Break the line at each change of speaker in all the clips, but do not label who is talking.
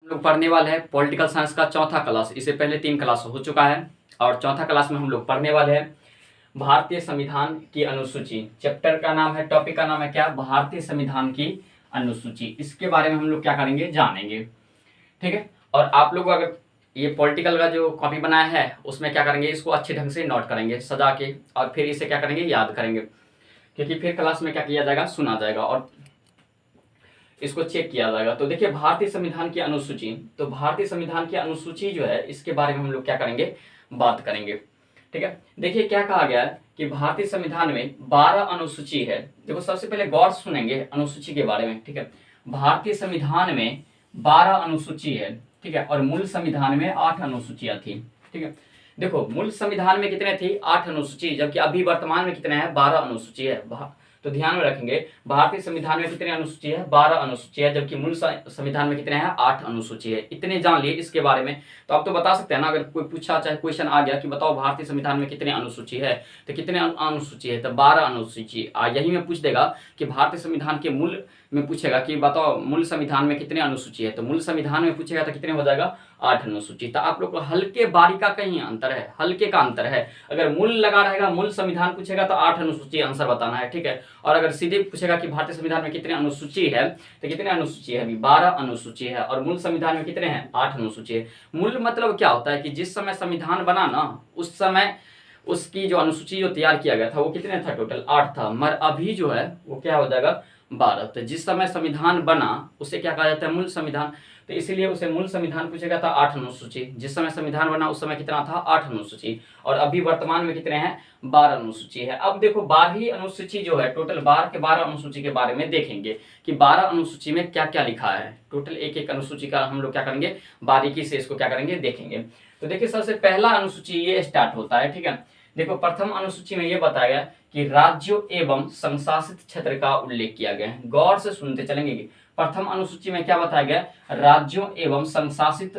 लोग पढ़ने वाले हैं पॉलिटिकल साइंस का चौथा क्लास। इससे पहले 3 क्लास हो चुका है और चौथा क्लास में हम लोग पढ़ने वाले हैं भारतीय संविधान की अनुसूची। चैप्टर का नाम है, टॉपिक का नाम है क्या? भारतीय संविधान की अनुसूची। इसके बारे में हम लोग क्या करेंगे, जानेंगे। ठीक है। और आप लोग अगर ये पॉलिटिकल का जो कॉपी बनाया है उसमें क्या करेंगे, इसको अच्छे ढंग से नोट करेंगे सजा के, और फिर इसे क्या करेंगे, याद करेंगे, क्योंकि फिर क्लास में क्या किया जाएगा, सुना जाएगा और इसको चेक किया जाएगा। तो देखिए भारतीय संविधान की अनुसूची, तो भारतीय संविधान की अनुसूची जो है इसके बारे में हम लोग क्या करेंगे, बात करेंगे। ठीक है। देखिए क्या कहा गया है कि भारतीय संविधान में 12 अनुसूची है। देखो सबसे पहले गौर सुनेंगे अनुसूची के बारे में। ठीक है। भारतीय संविधान में 12 अनुसूची है। ठीक है। और मूल संविधान में 8 अनुसूचियां थी। ठीक है। देखो मूल संविधान में कितने थी, 8 अनुसूची, जबकि अभी वर्तमान में कितने हैं, 12 अनुसूची है। तो ध्यान में रखेंगे भारतीय संविधान में कितने अनुसूची है, 12 अनुसूची है, जबकि मूल संविधान में कितने हैं, 8 अनुसूची है। इतने जान लिए इसके बारे में। तो आप तो बता सकते हैं ना, अगर कोई पूछा, चाहे क्वेश्चन आ गया कि बताओ भारतीय संविधान में कितने अनुसूची है, तो कितने अनुसूची है, तो 12 अनुसूची। यही में पूछ देगा कि भारतीय संविधान के मूल में पूछेगा कि बताओ मूल संविधान में कितने अनुसूची है, तो मूल संविधान में पूछेगा तो कितने हो जाएगा, 8 अनुसूची। तो आप लोग को हल्के बारी का कहीं अंतर है, हल्के का अंतर है। अगर मूल लगा रहेगा, मूल संविधान पूछेगा तो 8 अनुसूची आंसर बताना है। ठीक है। और अगर सीधे पूछेगा कि भारतीय संविधान में कितने अनुसूची है, तो कितने अनुसूची है, अभी 12 अनुसूची है। और मूल संविधान में कितने हैं, 8 अनुसूची है। मूल मतलब क्या होता है कि जिस समय संविधान बना ना, उस समय उसकी जो अनुसूची जो तैयार किया गया था वो कितने था, टोटल 8 था। मगर अभी जो है वो क्या हो जाएगा, 12। तो जिस समय संविधान बना उसे क्या कहा जाता है, मूल संविधान। तो इसीलिए उसे मूल संविधान पूछेगा था 8 अनुसूची। जिस समय संविधान बना उस समय कितना था, 8 अनुसूची। और अभी वर्तमान में कितने हैं, 12 अनुसूची है। अब देखो 12वीं अनुसूची जो है, टोटल 12 के 12 अनुसूची के बारे में देखेंगे कि 12 अनुसूची में क्या क्या लिखा है। टोटल एक एक अनुसूची का हम लोग क्या करेंगे, बारीकी से इसको क्या करेंगे, देखेंगे। तो देखिए सबसे पहला अनुसूची ये स्टार्ट होता है। ठीक है। देखो प्रथम अनुसूची में ये बताया गया कि राज्यों एवं संशासित क्षेत्र का उल्लेख किया गया है। गौर से सुनते चलेंगे कि प्रथम अनुसूची में क्या बताया गया, राज्यों एवं संशासित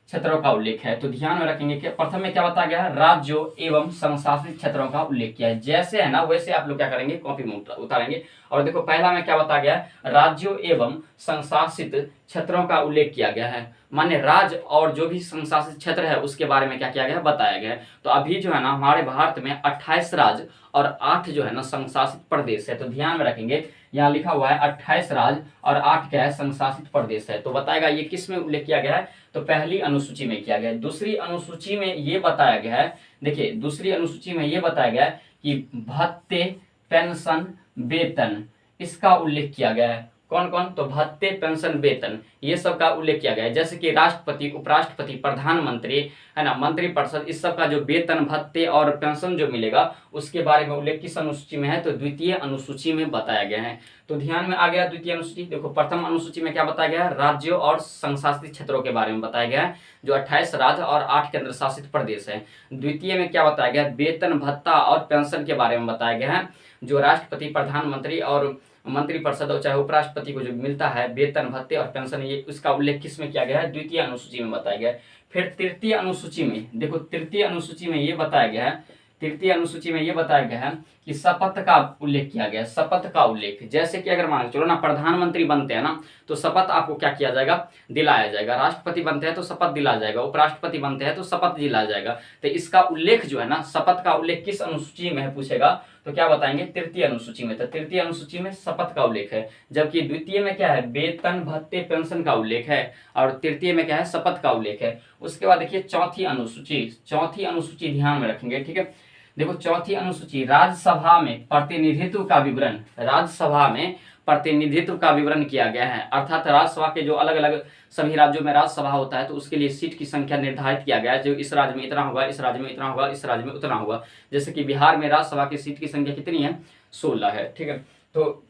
क्षेत्रों का उल्लेख है। तो ध्यान में रखेंगे कि प्रथम में क्या बताया गया है, राज्यों एवं संशासित क्षेत्रों का उल्लेख किया है। जैसे है ना वैसे आप लोग क्या करेंगे, कॉपी में उतारेंगे। और देखो पहला में क्या बताया गया है, राज्यों एवं संशासित क्षेत्रों का उल्लेख किया गया है, माने राज्य और जो भी संशासित क्षेत्र है उसके बारे में क्या किया गया है, बताया गया है। तो अभी जो है ना हमारे भारत में 28 राज्य और 8 जो है ना संशासित प्रदेश है। तो ध्यान में रखेंगे यहाँ लिखा हुआ है 28 राज्य और 8 क्या है, संशासित प्रदेश है। तो बताएगा ये किस में उल्लेख किया गया है, तो पहली अनुसूची में किया गया है। दूसरी अनुसूची में ये बताया गया है, देखिए दूसरी अनुसूची में ये बताया गया है कि भत्ते, पेंशन, वेतन, इसका उल्लेख किया गया है। कौन कौन, तो भत्ते, पेंशन, वेतन, ये सब का उल्लेख किया गया है। जैसे कि राष्ट्रपति, उपराष्ट्रपति, प्रधानमंत्री है ना, मंत्रिपरिषद, इस सब का जो वेतन, भत्ते और पेंशन जो मिलेगा उसके बारे में उल्लेख किस अनुसूची में है, तो द्वितीय अनुसूची में बताया गया है। तो ध्यान में आ गया द्वितीय अनुसूची। देखो प्रथम अनुसूची में क्या बताया गया है, राज्यों और संशासित क्षेत्रों के बारे में बताया गया है, जो 28 राज्य और 8 केंद्र शासित प्रदेश है। द्वितीय में क्या बताया गया, वेतन, भत्ता और पेंशन के बारे में बताया गया है, जो राष्ट्रपति, प्रधानमंत्री और मंत्रिपरिषद और चाहे उपराष्ट्रपति को जो मिलता है वेतन, भत्ते और पेंशन, ये उसका उल्लेख किस में किया गया है, द्वितीय अनुसूची में बताया गया है। फिर तृतीय अनुसूची में देखो, तृतीय अनुसूची में ये बताया गया है, तृतीय अनुसूची में ये बताया गया है कि शपथ का उल्लेख किया गया है। शपथ का उल्लेख, जैसे कि अगर मान चलो ना प्रधानमंत्री बनते हैं ना तो शपथ आपको क्या किया जाएगा, दिलाया जाएगा। राष्ट्रपति बनते हैं तो शपथ दिलाया जाएगा, उपराष्ट्रपति बनते हैं तो शपथ दिलाया जाएगा। तो इसका उल्लेख जो है ना, शपथ का उल्लेख किस अनुसूची में है पूछेगा तो क्या बताएंगे, तृतीय अनुसूची में। तो तृतीय अनुसूची में शपथ का उल्लेख है, जबकि द्वितीय में क्या है, वेतन, भत्ते, पेंशन का उल्लेख है, और तृतीय में क्या है, शपथ का उल्लेख है। उसके बाद देखिए चौथी अनुसूची, चौथी अनुसूची ध्यान में रखेंगे। ठीक है। देखो चौथी अनुसूची, राज्यसभा में प्रतिनिधित्व का विवरण, राज्यसभा में प्रतिनिधित्व का विवरण किया गया है। अर्थात राज्यसभा के जो अलग अलग सभी राज्यों में राज्यसभा होता है तो उसके लिए सीट की संख्या निर्धारित किया गया है, जो इस राज्य में इतना होगा, इस राज्य में इतना होगा, इस राज्य में उतना होगा। जैसे कि बिहार में राज्यसभा की सीट की संख्या कितनी है, 16 है। ठीक है। तो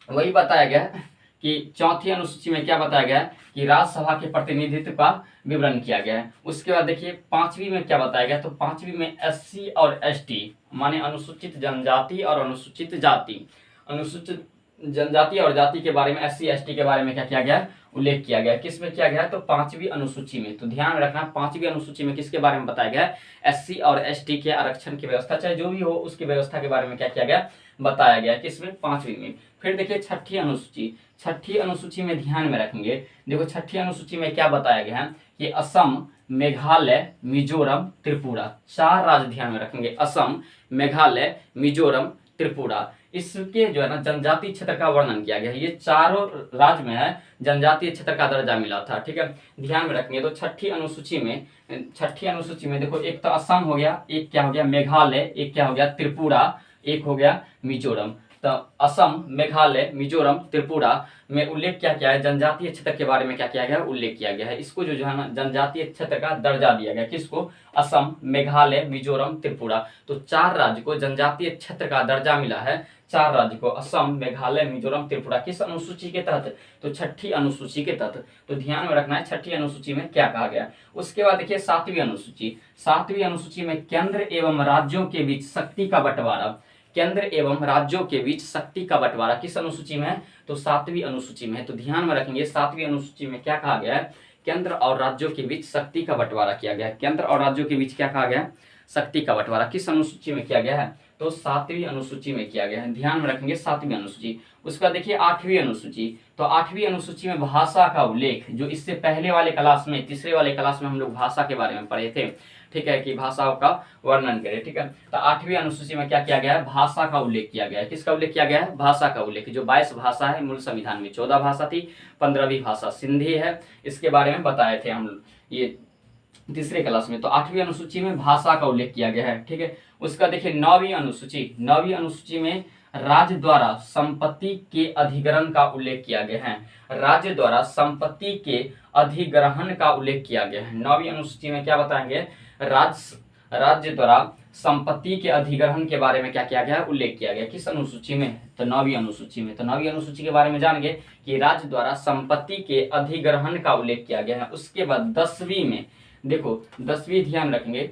वही बताया गया है कि चौथी अनुसूची में क्या बताया गया है कि राज्यसभा के प्रतिनिधित्व का विवरण किया गया है। उसके बाद देखिए पांचवी में क्या बताया गया, तो पांचवी में एससी और एसटी माने अनुसूचित जनजाति और अनुसूचित जाति, अनुसूचित जनजाति और जाति के बारे में, एससी एसटी के बारे में क्या किया गया है, उल्लेख किया गया है। किस में किया गया है? तो 5वीं अनुसूची में। तो ध्यान में रखना 5वीं अनुसूची में किसके बारे में बताया गया है? SC और ST के आरक्षण की व्यवस्था, चाहे जो भी हो उसकी व्यवस्था के बारे में क्या किया गया? बताया गया। किसमें? 5वीं में। फिर देखिए 6ठी अनुसूची। 6ठी अनुसूची में ध्यान में रखेंगे, देखो 6ठी अनुसूची में क्या बताया गया है कि असम, मेघालय, मिजोरम, त्रिपुरा, 4 राज्य ध्यान में रखेंगे। असम, मेघालय, मिजोरम, त्रिपुरा, इसके जो है ना जनजातीय क्षेत्र का वर्णन किया गया है। ये चारों राज्य में है जनजातीय क्षेत्र का दर्जा मिला था। ठीक है, ध्यान में रखेंगे। तो 6ठी अनुसूची में देखो, एक तो असम हो गया, एक क्या हो गया? मेघालय, एक क्या हो गया? त्रिपुरा, एक हो गया मिजोरम। तो असम, मेघालय, मिजोरम, त्रिपुरा में उल्लेख क्या किया है? जनजातीय क्षेत्र के बारे में क्या किया गया? उल्लेख किया गया है। इसको जो है ना जनजातीय क्षेत्र का दर्जा दिया गया। किसको? असम, मेघालय, मिजोरम, त्रिपुरा। तो 4 राज्य को जनजातीय क्षेत्र का दर्जा मिला है। 4 राज्य को असम, मेघालय, मिजोरम, त्रिपुरा। किस अनुसूची के तहत? तो 6ठी अनुसूची के तहत। तो ध्यान में रखना है 6ठी अनुसूची में क्या कहा गया। उसके बाद देखिए 7वीं अनुसूची। 7वीं अनुसूची में केंद्र एवं राज्यों के बीच शक्ति का बंटवारा। केंद्र एवं राज्यों के बीच शक्ति का बंटवारा किस अनुसूची में है? तो 7वीं अनुसूची में है। तो ध्यान में रखेंगे 7वीं अनुसूची में क्या कहा गया है? केंद्र और राज्यों के बीच शक्ति का बंटवारा किया गया है। केंद्र और राज्यों के बीच क्या कहा गया है? शक्ति का बंटवारा। किस अनुसूची में किया गया है? तो 7वीं अनुसूची में किया गया है। ध्यान में रखेंगे 7वीं अनुसूची। उसका देखिए 8वीं अनुसूची। तो 8वीं अनुसूची में भाषा का उल्लेख, जो इससे पहले वाले क्लास में, तीसरे वाले क्लास में हम लोग भाषा के बारे में पढ़े थे। ठीक है, कि भाषाओं का वर्णन करें। ठीक है, तो 8वीं अनुसूची में क्या किया गया है? भाषा का उल्लेख किया गया है। किसका उल्लेख किया गया है? भाषा का उल्लेख। जो 22 भाषा है मूल संविधान में, 14 भाषा थी, 15वीं भाषा सिंधी है। इसके बारे में बताए थे हम ये तीसरे क्लास में। तो 8वीं अनुसूची में भाषा का उल्लेख किया गया है। ठीक है, उसका देखिए 9वीं अनुसूची। 9वीं अनुसूची में राज्य द्वारा संपत्ति के अधिग्रहण का उल्लेख किया गया है। राज्य द्वारा संपत्ति के अधिग्रहण का उल्लेख किया गया है। 9वीं अनुसूची में क्या बताएंगे? राज्य द्वारा संपत्ति के अधिग्रहण के बारे में क्या किया गया? उल्लेख किया गया। किस अनुसूची में? तो 9वीं अनुसूची में। तो 9वीं अनुसूची के बारे में जानेंगे कि राज्य द्वारा संपत्ति के अधिग्रहण का उल्लेख किया गया है। उसके बाद 10वीं में देखो, 10वीं ध्यान रखेंगे,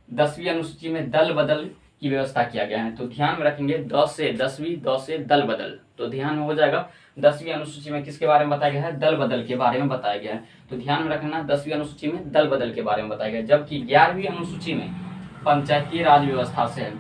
10वीं अनुसूची में दल बदल की व्यवस्था किया गया है। तो ध्यान में रखेंगे 10 से 10वीं, 10 से दल बदल। तो ध्यान में हो जाएगा 10वीं अनुसूची में किसके बारे में बताया गया है? दल बदल के बारे में बताया गया है। तो ध्यान में रखना 10वीं अनुसूची में दल बदल के बारे में बताया गया। जबकि 11वीं अनुसूची में पंचायती राज व्यवस्था से है।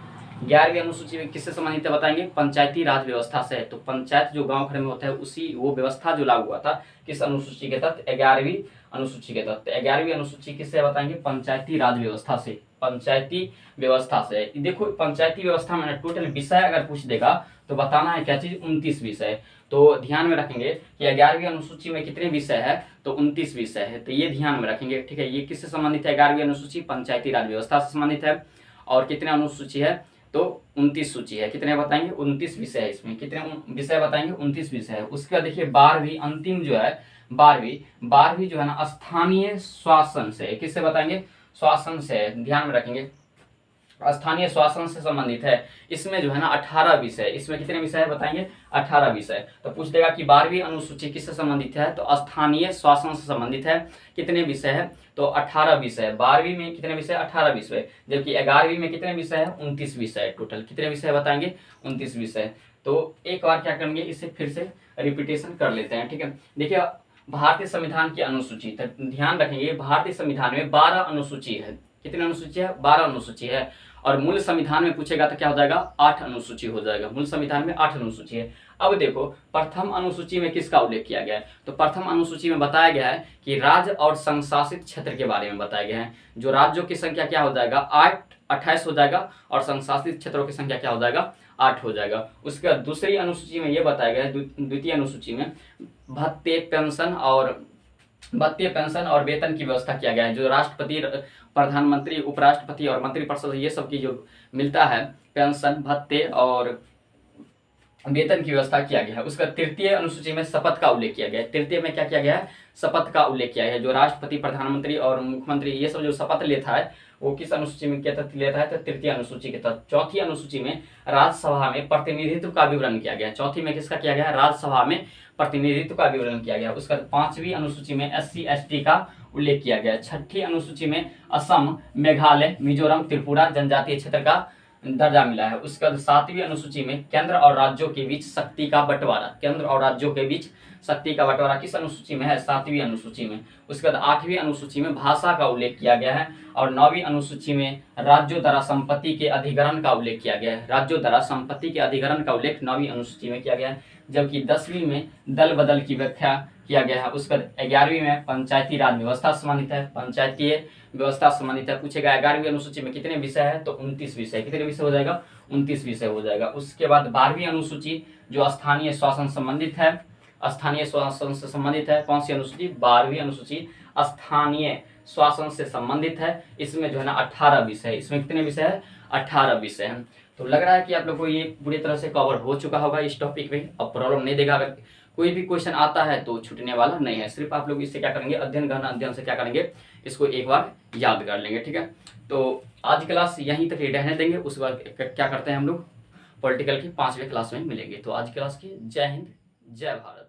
11वीं अनुसूची में किससे संबंधित है बताएंगे? पंचायती राज व्यवस्था से है। तो पंचायत जो गांव घर में होता है उसी वो व्यवस्था जो लागू हुआ था किस अनुसूची के तहत? 11वीं अनुसूची के तहत। 11वीं अनुसूची किससे बताएंगे? पंचायती राज व्यवस्था से। पंचायती व्यवस्था से देखो, पंचायती व्यवस्था में टोटल विषय अगर पूछ देगा तो बताना है क्या चीज? 29 विषय। तो ध्यान में रखेंगे कि 11वीं अनुसूची में कितने विषय है? तो 29 विषय है। तो ये ध्यान में रखेंगे। ठीक है, ये किससे संबंधित है? 11वीं अनुसूची पंचायती राज व्यवस्था से संबंधित है। और कितने अनुसूची है? तो 29 सूची है। कितने बताएंगे? 29 विषय है। इसमें कितने विषय बताएंगे? 29 विषय है। उसके बाद देखिए 12वीं अंतिम जो है, 12वीं जो है ना स्थानीय शासन से। किससे बताएंगे? शासन से। ध्यान में रखेंगे स्थानीय शासन से संबंधित है। इसमें जो है ना 18 विषय। इसमें कितने विषय है बताएंगे? 18 विषय। तो पूछ देगा कि 12वीं अनुसूची किससे संबंधित है? तो स्थानीय शासन से संबंधित है। कितने विषय है? तो 18 विषय। 12वीं में कितने विषय? 18 विषय। जबकि 11वीं में कितने विषय है? 29 विषय। टोटल कितने विषय बताएंगे? 29 विषय। तो एक बार क्या करेंगे, इसे फिर से रिपीटेशन कर लेते हैं। ठीक है, देखिए भारतीय संविधान की अनुसूची, तो ध्यान रखेंगे भारतीय संविधान में 12 अनुसूची है। कितने अनुसूची है? 12 अनुसूची है। और मूल संविधान में पूछेगा तो क्या हो जाएगा? 8 अनुसूची हो जाएगा। मूल संविधान में 8 अनुसूची है। अब देखो प्रथम अनुसूची में किसका उल्लेख किया गया है? तो प्रथम अनुसूची में बताया गया है कि राज्य और संघ शासित क्षेत्र के बारे में बताया गया है। जो राज्यों की संख्या क्या हो जाएगा? 28 हो जाएगा। और संघ शासित क्षेत्रों की संख्या क्या हो जाएगा? 8 हो जाएगा। उसके बाद दूसरी अनुसूची में यह बताया गया है, द्वितीय अनुसूची में भत्ते, पेंशन और वेतन की व्यवस्था किया गया है। जो राष्ट्रपति, प्रधानमंत्री, उपराष्ट्रपति और मंत्रिपरिषद ये सब की जो मिलता है पेंशन, भत्ते और वेतन की व्यवस्था किया गया है। उसका तृतीय अनुसूची में शपथ का उल्लेख किया गया है। तृतीय में क्या किया गया है? शपथ का उल्लेख किया है। जो राष्ट्रपति, प्रधानमंत्री और मुख्यमंत्री ये सब जो शपथ लेता है वो किस अनुसूची में क्या तहत लेता है? तो तृतीय अनुसूची के तहत। चौथी अनुसूची में राज्यसभा में प्रतिनिधित्व का विवरण किया गया है। चौथी में किसका किया गया है? राज्यसभा में प्रतिनिधित्व का विवरण किया गया। उसका 5वीं अनुसूची में SC ST का उल्लेख किया गया है। 6ठी अनुसूची में असम, मेघालय, मिजोरम, त्रिपुरा जनजातीय क्षेत्र का दर्जा मिला है। उसके बाद 7वीं अनुसूची में केंद्र और राज्यों के बीच शक्ति का बंटवारा, केंद्र और राज्यों के बीच शक्ति का बंटवारा किस अनुसूची में है? 7वीं अनुसूची में। उसके बाद 8वीं अनुसूची में भाषा का उल्लेख किया गया है और 9वीं अनुसूची में राज्यों द्वारा संपत्ति के अधिग्रहण का उल्लेख किया गया है। राज्यों द्वारा संपत्ति के अधिग्रहण का उल्लेख 9वीं अनुसूची में किया गया है, जबकि 10वीं में दल बदल की व्याख्या किया गया है। उसके बाद 11वीं में पंचायती राज व्यवस्था संबंधित है, पंचायती व्यवस्था संबंधित है। पूछेगा 11वीं अनुसूची में कितने विषय है? तो 29 विषय। कितने विषय हो जाएगा? 29 विषय हो जाएगा। उसके बाद 12वीं अनुसूची जो स्थानीय शासन संबंधित है, स्थानीय शासन से संबंधित है। कौन सी अनुसूची? 12वीं अनुसूची स्थानीय शासन से संबंधित है। इसमें जो है ना 18 विषय, इसमें कितने विषय है? 18 विषय हैं। तो लग रहा है कि आप लोग को ये पूरी तरह से कवर हो चुका होगा इस टॉपिक में। अब प्रॉब्लम नहीं देगा, अगर कोई भी क्वेश्चन आता है तो छूटने वाला नहीं है। सिर्फ आप लोग इससे क्या करेंगे? अध्ययन गहन अध्ययन से क्या करेंगे? इसको एक बार याद कर लेंगे, ठीक है। तो आज की क्लास यहीं तक रहने देंगे, उसके बाद क्या करते हैं हम लोग पॉलिटिकल की 5वीं क्लास में मिलेंगे। तो आज की क्लास की जय हिंद, जय भारत।